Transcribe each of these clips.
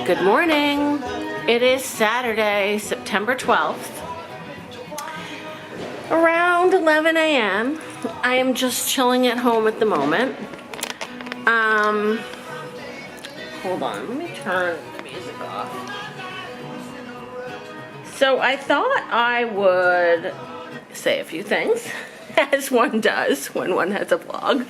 Good morning. It is Saturday, September 12th. Around 11 a.m. I am just chilling at home at the moment. Hold on, let me turn the music off. So I thought I would say a few things, as one does when one has a vlog.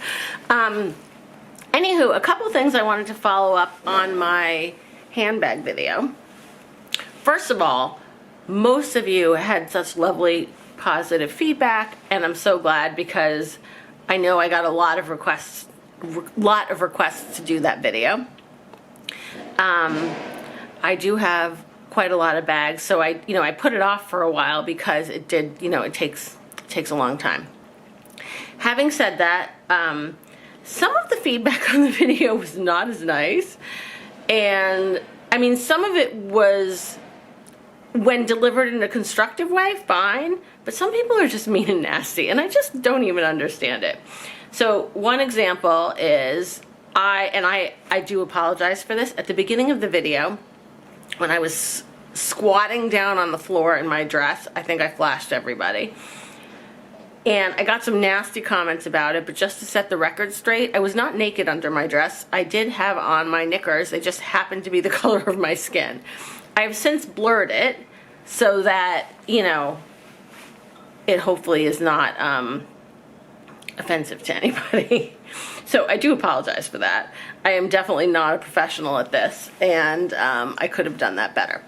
Anywho, a couple things I wanted to follow up on my handbag video. First of all, most of you had such lovely positive feedback, and I'm so glad because I know I got a lot of requests to do that video. I do have quite a lot of bags, so I put it off for a while because it did, it takes a long time. Having said that, some of the feedback on the video was not as nice, and I mean, some of it was, when delivered in a constructive way, fine, but some people are just mean and nasty, and I just don't even understand it. So one example is, I do apologize for this, at the beginning of the video, when I was squatting down on the floor in my dress, I think I flashed everybody. And I got some nasty comments about it, but just to set the record straight, I was not naked under my dress. I did have on my knickers. They just happened to be the color of my skin. I have since blurred it so that, it hopefully is not offensive to anybody. So I do apologize for that. I am definitely not a professional at this, and I could have done that better.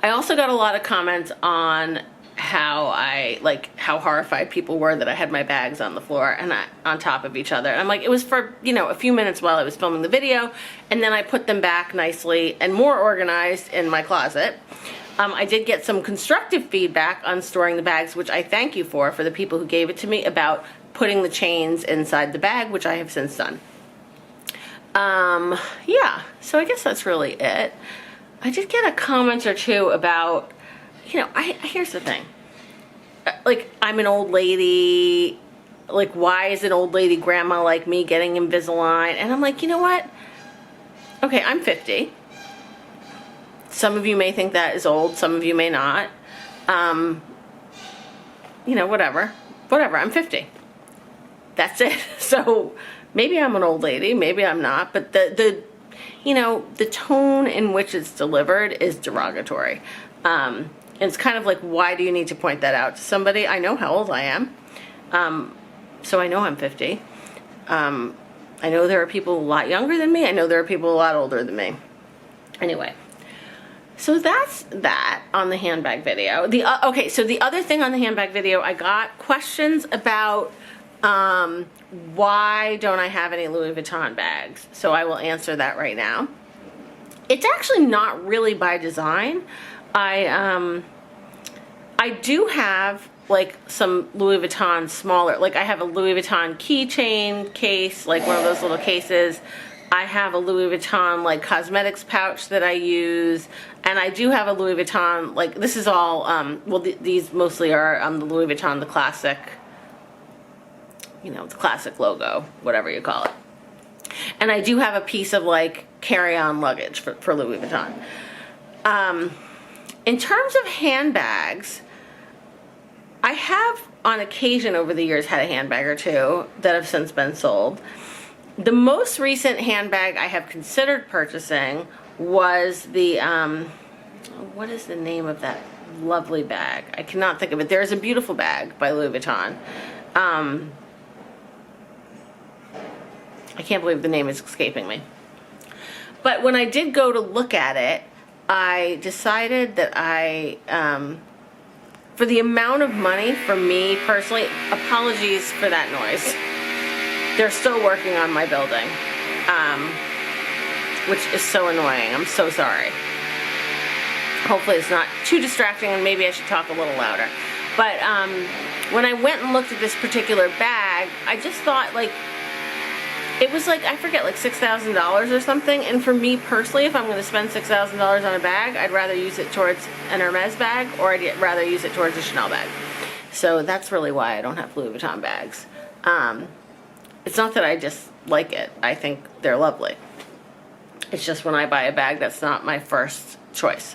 I also got a lot of comments on how horrified people were that I had my bags on the floor and on top of each other. And I'm like, it was for, a few minutes while I was filming the video, and then I put them back nicely and more organized in my closet. I did get some constructive feedback on storing the bags, which I thank you for the people who gave it to me, about putting the chains inside the bag, which I have since done. Yeah, so I guess that's really it. I did get a comment or two about, here's the thing. Like, I'm an old lady. Like, why is an old lady grandma like me getting Invisalign? And I'm like, you know what? Okay, I'm 50. Some of you may think that is old. Some of you may not. Whatever. Whatever, I'm 50. That's it. So maybe I'm an old lady. Maybe I'm not. But the tone in which it's delivered is derogatory. And it's kind of like, why do you need to point that out to somebody? I know how old I am. So I know I'm 50. I know there are people a lot younger than me. I know there are people a lot older than me. Anyway, so that's that on the handbag video. Okay, so the other thing on the handbag video, I got questions about why don't I have any Louis Vuitton bags? So I will answer that right now. It's actually not really by design. I do have like some Louis Vuitton smaller, like I have a Louis Vuitton keychain case, like one of those little cases. I have a Louis Vuitton like cosmetics pouch that I use, and I do have a Louis Vuitton, like this is all, these mostly are the Louis Vuitton, the classic, the classic logo, whatever you call it. And I do have a piece of like carry-on luggage for Louis Vuitton. In terms of handbags, I have on occasion over the years had a handbag or two that have since been sold. The most recent handbag I have considered purchasing was the, what is the name of that lovely bag? I cannot think of it. There's a beautiful bag by Louis Vuitton. I can't believe the name is escaping me. But when I did go to look at it, I decided that for the amount of money, for me personally, apologies for that noise. They're still working on my building, which is so annoying. I'm so sorry. Hopefully it's not too distracting, and maybe I should talk a little louder. But when I went and looked at this particular bag, I just thought, like, it was like, I forget, like $6,000 or something. And for me personally, if I'm going to spend $6,000 on a bag, I'd rather use it towards an Hermes bag, or I'd rather use it towards a Chanel bag. So that's really why I don't have Louis Vuitton bags. It's not that I just like it. I think they're lovely. It's just when I buy a bag, that's not my first choice.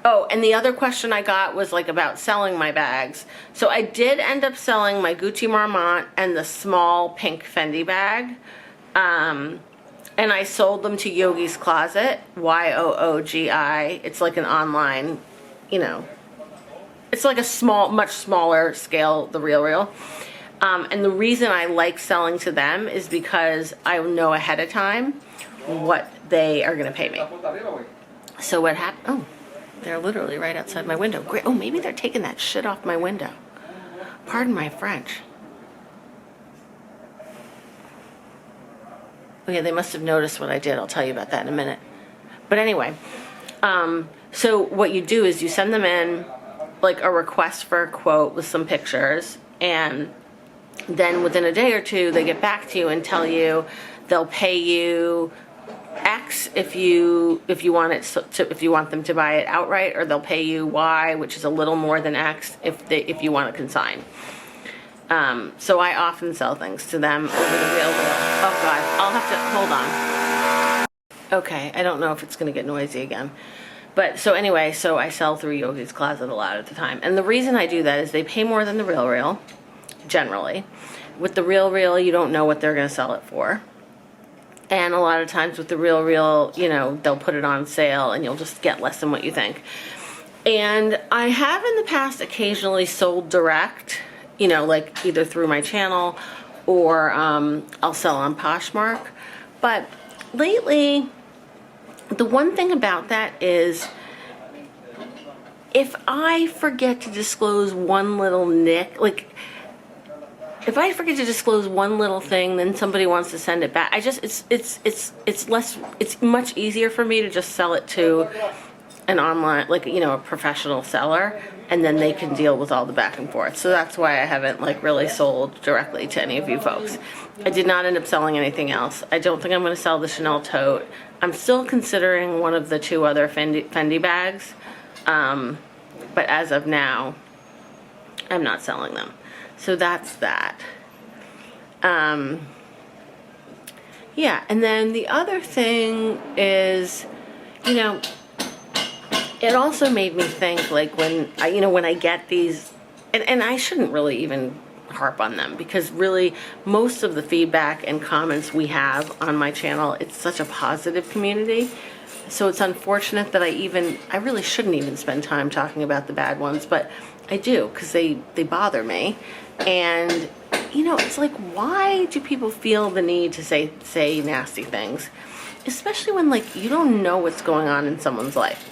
Oh, and the other question I got was like about selling my bags. So I did end up selling my Gucci Marmont and the small pink Fendi bag. And I sold them to Yogi's Closet, YOOGI. It's like an online, it's like a much smaller scale, The RealReal. And the reason I like selling to them is because I know ahead of time what they are going to pay me. So what happened? Oh, they're literally right outside my window. Great. Oh, maybe they're taking that shit off my window. Pardon my French. Okay, they must have noticed what I did. I'll tell you about that in a minute. But anyway, so what you do is you send them in like a request for a quote with some pictures, and then within a day or two they get back to you and tell you they'll pay you X if you want if you want them to buy it outright, or they'll pay you Y, which is a little more than X if you want to consign. So I often sell things to them over the RealReal. Oh God, I'll have to hold on. Okay, I don't know if it's gonna get noisy again. But so anyway, so I sell through Yogi's Closet a lot at the time. And the reason I do that is they pay more than the RealReal, generally. With the RealReal, you don't know what they're gonna sell it for. And a lot of times with the RealReal, they'll put it on sale and you'll just get less than what you think. And I have in the past occasionally sold direct, like either through my channel or I'll sell on Poshmark. But lately, the one thing about that is if I forget to disclose one little nick, if I forget to disclose one little thing, then somebody wants to send it back. It's much easier for me to just sell it to an online, a professional seller, and then they can deal with all the back and forth. So that's why I haven't really sold directly to any of you folks. I did not end up selling anything else. I don't think I'm going to sell the Chanel tote. I'm still considering one of the two other Fendi bags, but as of now, I'm not selling them. So that's that. Yeah, and then the other thing is, it also made me think when I get these, and I shouldn't really even harp on them because really most of the feedback and comments we have on my channel, it's such a positive community. So it's unfortunate that I really shouldn't even spend time talking about the bad ones, but I do because they bother me. And it's why do people feel the need to say nasty things, especially when you don't know what's going on in someone's life.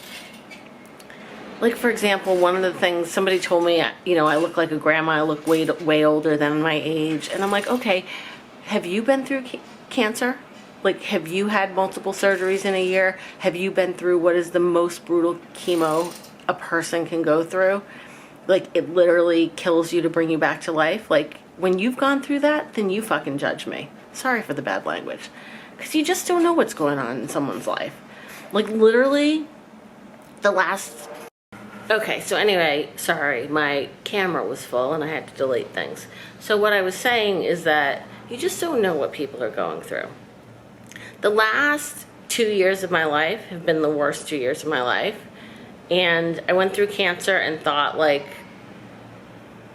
For example, one of the things somebody told me, I look like a grandma, I look way older than my age. And I'm like, okay, have you been through cancer? Have you had multiple surgeries in a year? Have you been through what is the most brutal chemo a person can go through? It literally kills you to bring you back to life. When you've gone through that, then you fucking judge me. Sorry for the bad language. Because you just don't know what's going on in someone's life. Literally, the last... Okay, so anyway, sorry, my camera was full and I had to delete things. So what I was saying is that you just don't know what people are going through. The last 2 years of my life have been the worst 2 years of my life. And I went through cancer and thought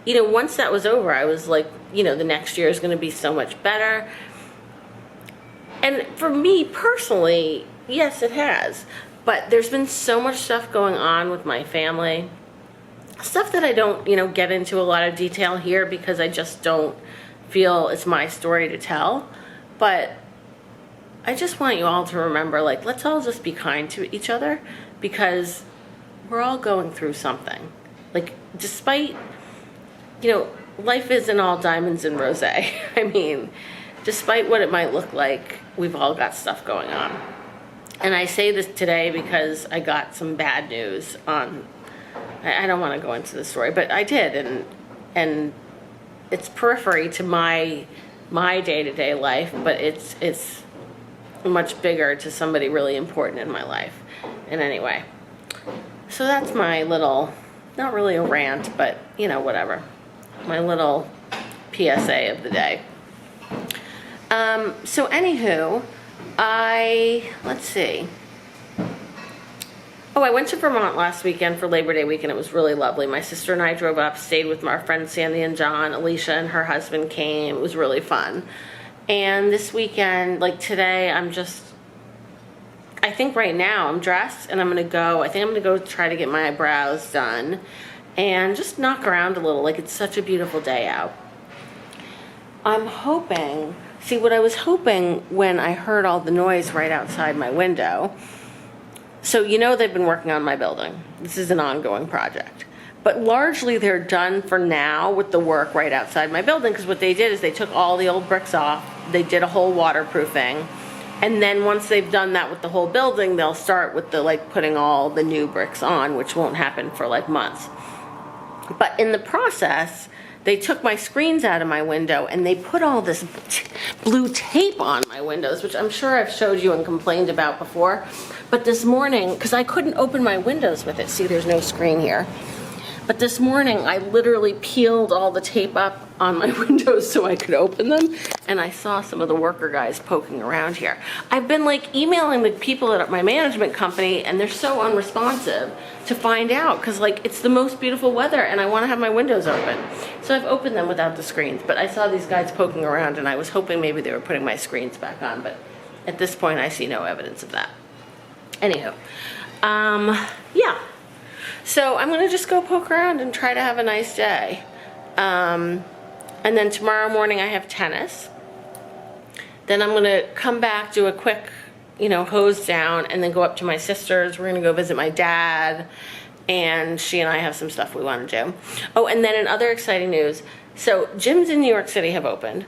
once that was over, I was the next year is going to be so much better. And for me personally, yes, it has. But there's been so much stuff going on with my family. Stuff that I don't, get into a lot of detail here because I just don't feel it's my story to tell. But I just want you all to remember, let's all just be kind to each other because we're all going through something. Despite, life isn't all diamonds and rosé. I mean, despite what it might look like, we've all got stuff going on. And I say this today because I got some bad news on, I don't want to go into the story, but I did, and it's periphery to my day-to-day life, but it's much bigger to somebody really important in my life. And anyway, so that's my little, not really a rant, but whatever, my little PSA of the day. So anywho, let's see. Oh, I went to Vermont last weekend for Labor Day weekend. It was really lovely. My sister and I drove up, stayed with our friends Sandy and John. Alicia and her husband came. It was really fun. And this weekend, like today, I think right now I'm dressed and I think I'm gonna go try to get my eyebrows done and just knock around a little. Like, it's such a beautiful day out. I'm hoping, see what I was hoping when I heard all the noise right outside my window. So they've been working on my building. This is an ongoing project. But largely they're done for now with the work right outside my building, because what they did is they took all the old bricks off, they did a whole waterproofing, and then once they've done that with the whole building, they'll start with the putting all the new bricks on, which won't happen for months. But in the process, they took my screens out of my window and they put all this blue tape on my windows, which I'm sure I've showed you and complained about before. But this morning, because I couldn't open my windows with it, see there's no screen here. But this morning I literally peeled all the tape up on my windows so I could open them, and I saw some of the worker guys poking around here. I've been emailing the people at my management company, and they're so unresponsive to find out, because it's the most beautiful weather and I want to have my windows open. So I've opened them without the screens, but I saw these guys poking around and I was hoping maybe they were putting my screens back on, but at this point I see no evidence of that. Anywho, yeah. So I'm gonna just go poke around and try to have a nice day. And then tomorrow morning I have tennis. Then I'm gonna come back, do a quick, hose down, and then go up to my sister's. We're gonna go visit my dad, and she and I have some stuff we wanna do. Oh, and then in other exciting news, so gyms in New York City have opened.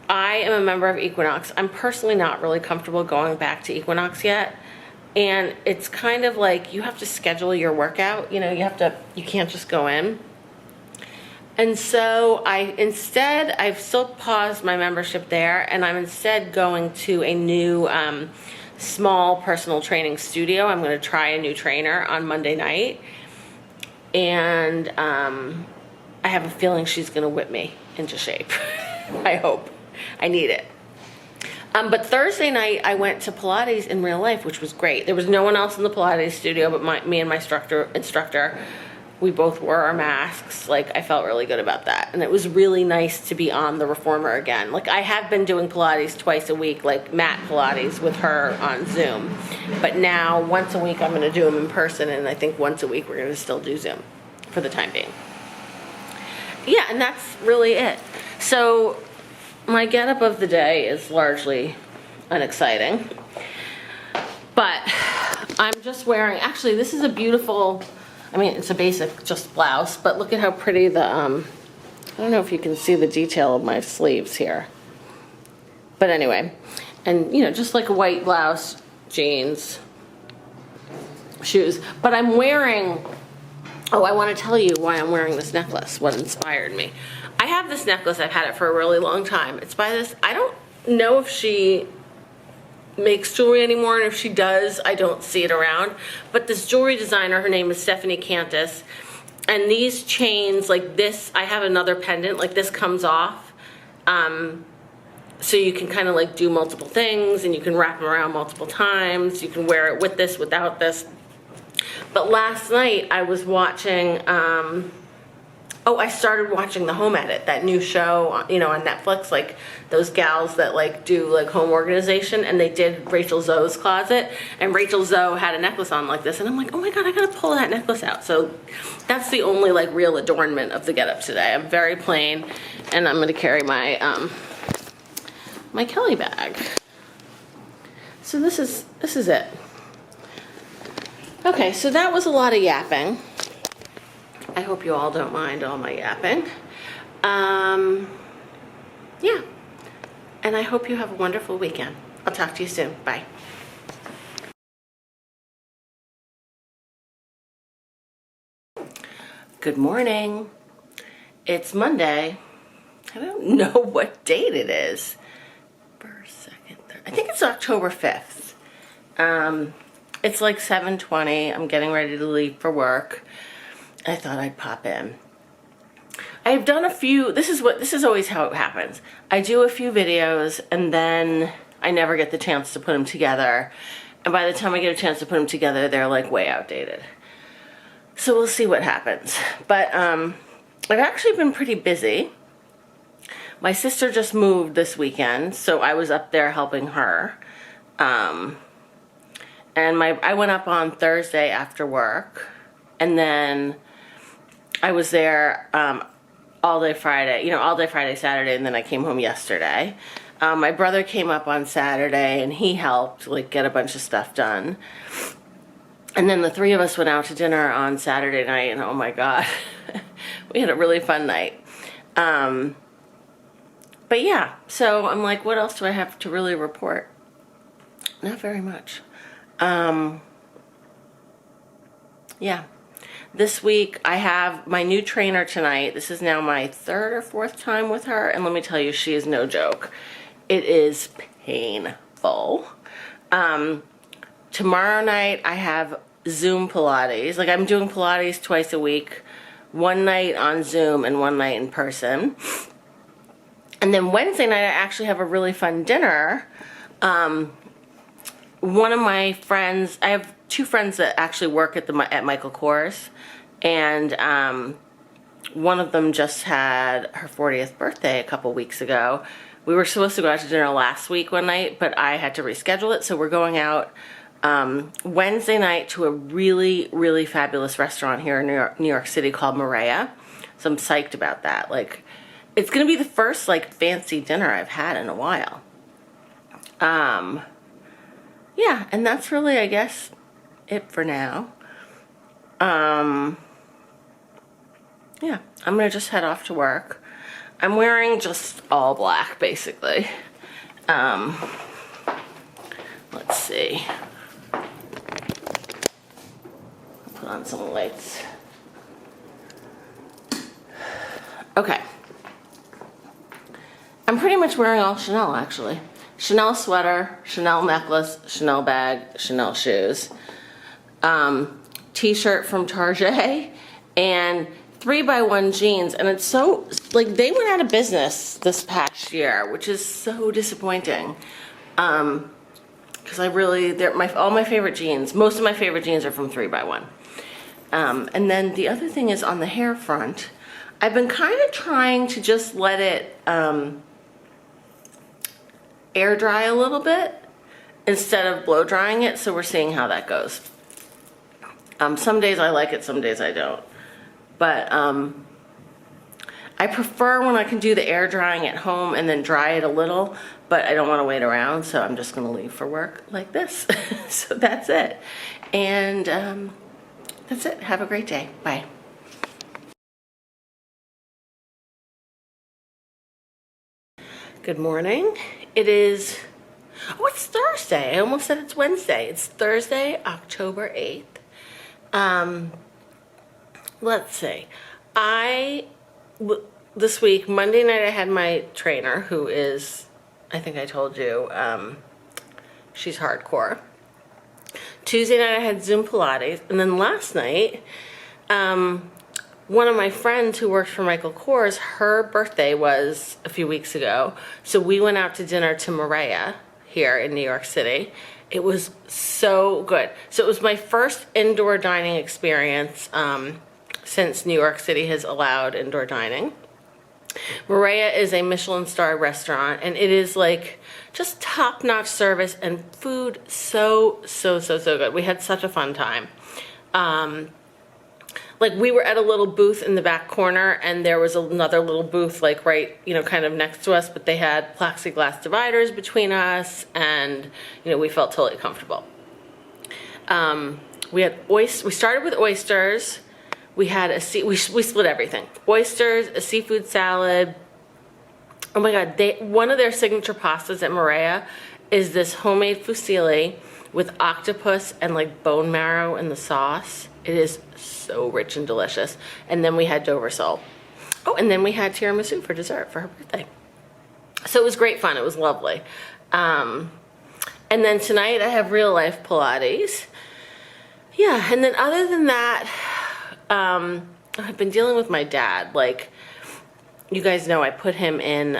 I am a member of Equinox. I'm personally not really comfortable going back to Equinox yet. And it's kind of you have to schedule your workout, you can't just go in. And so I've still paused my membership there, and I'm instead going to a new small personal training studio. I'm gonna try a new trainer on Monday night. And I have a feeling she's gonna whip me into shape. I hope. I need it. But Thursday night, I went to Pilates in real life, which was great. There was no one else in the Pilates studio but me and my instructor. We both wore our masks. I felt really good about that. And it was really nice to be on the reformer again. I have been doing Pilates twice a week, mat Pilates with her on Zoom. But now, once a week, I'm going to do them in person, and I think once a week we're going to still do Zoom for the time being. Yeah, and that's really it. So my getup of the day is largely unexciting, but I'm just wearing, actually this is a beautiful, it's a basic just blouse, but look at how pretty the, I don't know if you can see the detail of my sleeves here, but anyway, and just a white blouse, jeans, shoes, but I'm wearing, oh, I want to tell you why I'm wearing this necklace, what inspired me. I have this necklace, I've had it for a really long time. It's by this, I don't know if she makes jewelry anymore, and if she does, I don't see it around. But this jewelry designer, her name is Stephanie Cantus, and these chains, this, I have another pendant, this comes off. So you can kind of do multiple things, and you can wrap them around multiple times. You can wear it with this, without this. But last night I was watching, I started watching The Home Edit, that new show, on Netflix, those gals that do home organization, and they did Rachel Zoe's closet, and Rachel Zoe had a necklace on like this, and I'm oh my god, I gotta pull that necklace out. So that's the only real adornment of the getup today. I'm very plain, and I'm gonna carry my my Kelly bag. So this is it. Okay, so that was a lot of yapping. I hope you all don't mind all my yapping. Yeah. And I hope you have a wonderful weekend. I'll talk to you soon. Bye. Good morning. It's Monday. I don't know what date it is. First, second, third. I think it's October 5th. It's 7:20. I'm getting ready to leave for work. I thought I'd pop in. I've done a few, this is always how it happens. I do a few videos and then I never get the chance to put them together. And by the time I get a chance to put them together, they're like way outdated. So we'll see what happens. But I've actually been pretty busy. My sister just moved this weekend, so I was up there helping her. And I went up on Thursday after work, and then I was there all day Friday, all day Friday, Saturday, and then I came home yesterday. My brother came up on Saturday, and he helped like get a bunch of stuff done. And then the three of us went out to dinner on Saturday night, and oh my God, we had a really fun night. But yeah, so I'm like, what else do I have to really report? Not very much. Yeah. This week I have my new trainer tonight. This is now my third or fourth time with her, and let me tell you, she is no joke. It is painful. Tomorrow night I have Zoom Pilates. Like, I'm doing Pilates twice a week, one night on Zoom and one night in person. And then Wednesday night I actually have a really fun dinner. One of my friends, I have two friends that actually work at Michael Kors, and one of them just had her 40th birthday a couple weeks ago. We were supposed to go out to dinner last week one night, but I had to reschedule it, so we're going out Wednesday night to a really, really fabulous restaurant here in New York City called Maria. So I'm psyched about that. Like, it's gonna be the first like fancy dinner I've had in a while. Yeah, and that's really, I guess, it for now. Yeah, I'm gonna just head off to work. I'm wearing just all black, basically. Let's see. I'll put on some lights. Okay. I'm pretty much wearing all Chanel, actually. Chanel sweater, Chanel necklace, Chanel bag, Chanel shoes, t-shirt from Target, and 3x1 jeans. And it's so, like, they went out of business this past year, which is so disappointing. Because all my favorite jeans, most of my favorite jeans are from 3x1. And then the other thing is on the hair front, I've been kind of trying to just let it, air dry a little bit instead of blow drying it, so we're seeing how that goes. Some days I like it, some days I don't. But I prefer when I can do the air drying at home and then dry it a little, but I don't want to wait around, so I'm just going to leave for work like this. So that's it. And that's it. Have a great day. Bye. Good morning. It is, it's Thursday. I almost said it's Wednesday. It's Thursday, October 8th. Let's see. This week, Monday night, I had my trainer, who is, I think I told you, she's hardcore. Tuesday night, I had Zoom Pilates. And then last night, one of my friends who works for Michael Kors, her birthday was a few weeks ago. So we went out to dinner to Maria here in New York City. It was so good. So it was my first indoor dining experience since New York City has allowed indoor dining. Maria is a Michelin star restaurant, and it is like just top-notch service and food so good. We had such a fun time. Like, we were at a little booth in the back corner, and there was another little booth, like, right, kind of next to us, but they had plexiglass dividers between us, and, we felt totally comfortable. We started with oysters. We had we split everything. Oysters, a seafood salad. Oh my God, one of their signature pastas at Maria is this homemade fusilli with octopus and like bone marrow in the sauce. It is so rich and delicious. And then we had Dover sole. Oh, and then we had tiramisu for dessert for her birthday. So it was great fun. It was lovely. And then tonight I have real life Pilates. Yeah, and then other than that, I've been dealing with my dad. Like, you guys know I put him in,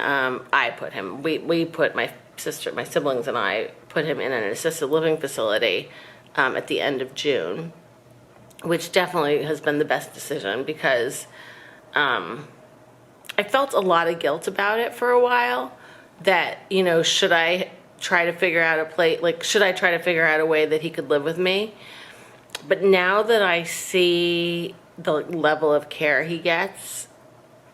we put my siblings and I put him in an assisted living facility at the end of June, which definitely has been the best decision because I felt a lot of guilt about it for a while that, you know, should I try to figure out a way that he could live with me? But now that I see the level of care he gets,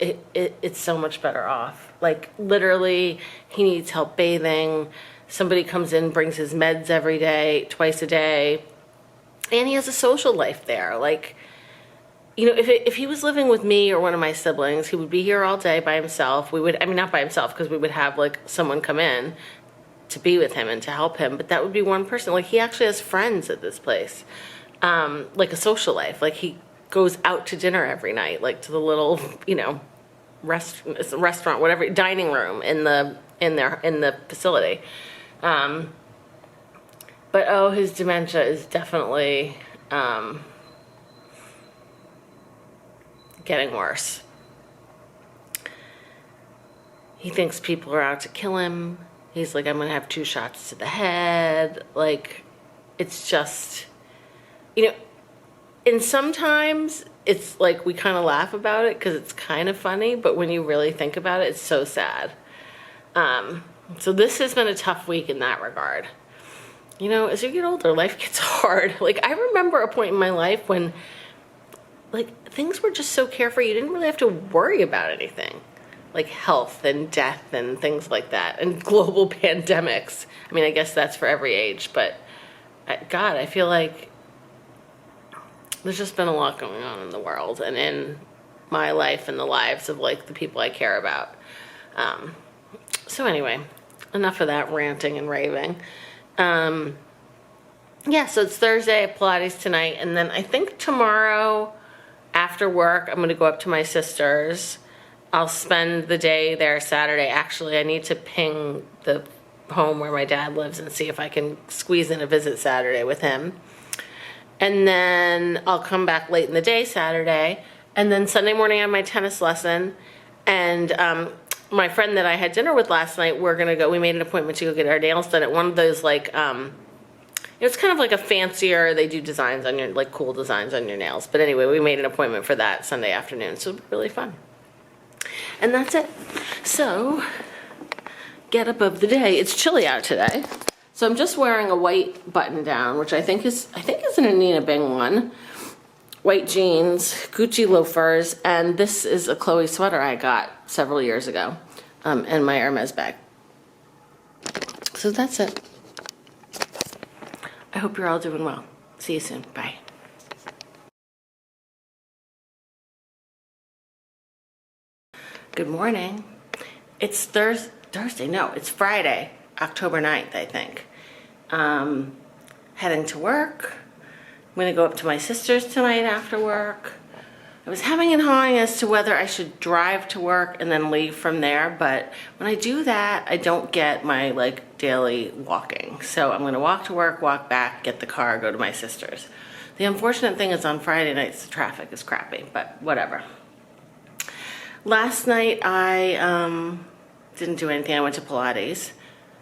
it's so much better off. Like, literally, he needs help bathing. Somebody comes in, brings his meds every day, twice a day. And he has a social life there. Like, you know, if he was living with me or one of my siblings, he would be here all day by himself. Not by himself, because we would have, like, someone come in to be with him and to help him. But that would be one person. Like, he actually has friends at this place. Like a social life. Like, he goes out to dinner every night, like to the little, you know, restaurant, whatever, dining room in the facility. But his dementia is definitely getting worse. He thinks people are out to kill him. He's like, I'm gonna have 2 shots to the head. Like, it's just, you know, and sometimes it's like we kind of laugh about it because it's kind of funny, but when you really think about it, it's so sad. So this has been a tough week in that regard. You know, as you get older, life gets hard. Like, I remember a point in my life when, like, things were just so carefree. You didn't really have to worry about anything, like health and death and things like that, and global pandemics. I mean, I guess that's for every age, but God, I feel like there's just been a lot going on in the world and in my life and the lives of, like, the people I care about. So anyway, enough of that ranting and raving. Yeah, so it's Thursday, I have Pilates tonight, and then I think tomorrow after work, I'm going to go up to my sister's. I'll spend the day there Saturday. Actually, I need to ping the home where my dad lives and see if I can squeeze in a visit Saturday with him. And then I'll come back late in the day Saturday. And then Sunday morning I have my tennis lesson. And my friend that I had dinner with last night, we made an appointment to go get our nails done at one of those, like, it's kind of like a fancier, they do designs on your, like, cool designs on your nails. But anyway, we made an appointment for that Sunday afternoon. So it'll be really fun. And that's it. So, get up of the day. It's chilly out today. So I'm just wearing a white button down, which I think is an Anina Bing one. White jeans, Gucci loafers, and this is a Chloe sweater I got several years ago, and my Hermes bag. So that's it. I hope you're all doing well. See you soon. Bye. Good morning. It's Thursday. No, it's Friday, October 9th, I think. Heading to work. I'm going to go up to my sister's tonight after work. I was hemming and hawing as to whether I should drive to work and then leave from there, but when I do that, I don't get my, like, daily walking. So I'm going to walk to work, walk back, get the car, go to my sister's. The unfortunate thing is on Friday nights, the traffic is crappy, but whatever. Last night I didn't do anything. I went to Pilates,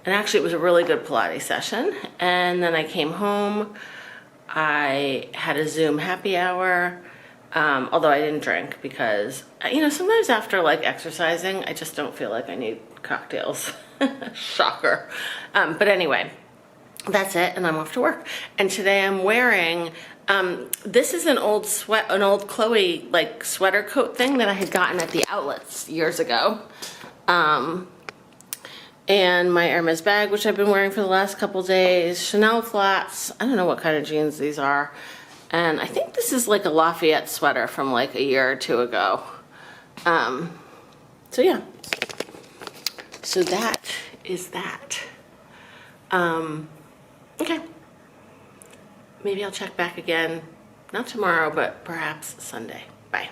and actually it was a really good Pilates session. And then I came home. I had a Zoom happy hour, although I didn't drink because, you know, sometimes after, like, exercising, I just don't feel like I need cocktails. Shocker. But anyway, that's it, and I'm off to work. And today I'm wearing, this is an old Chloe, like, sweater coat thing that I had gotten at the outlets years ago. And my Hermes bag, which I've been wearing for the last couple days. Chanel flats. I don't know what kind of jeans these are. And I think this is like a Lafayette sweater from like a year or two ago. So yeah. So that is that. Okay. Maybe I'll check back again. Not tomorrow, but perhaps Sunday. Bye.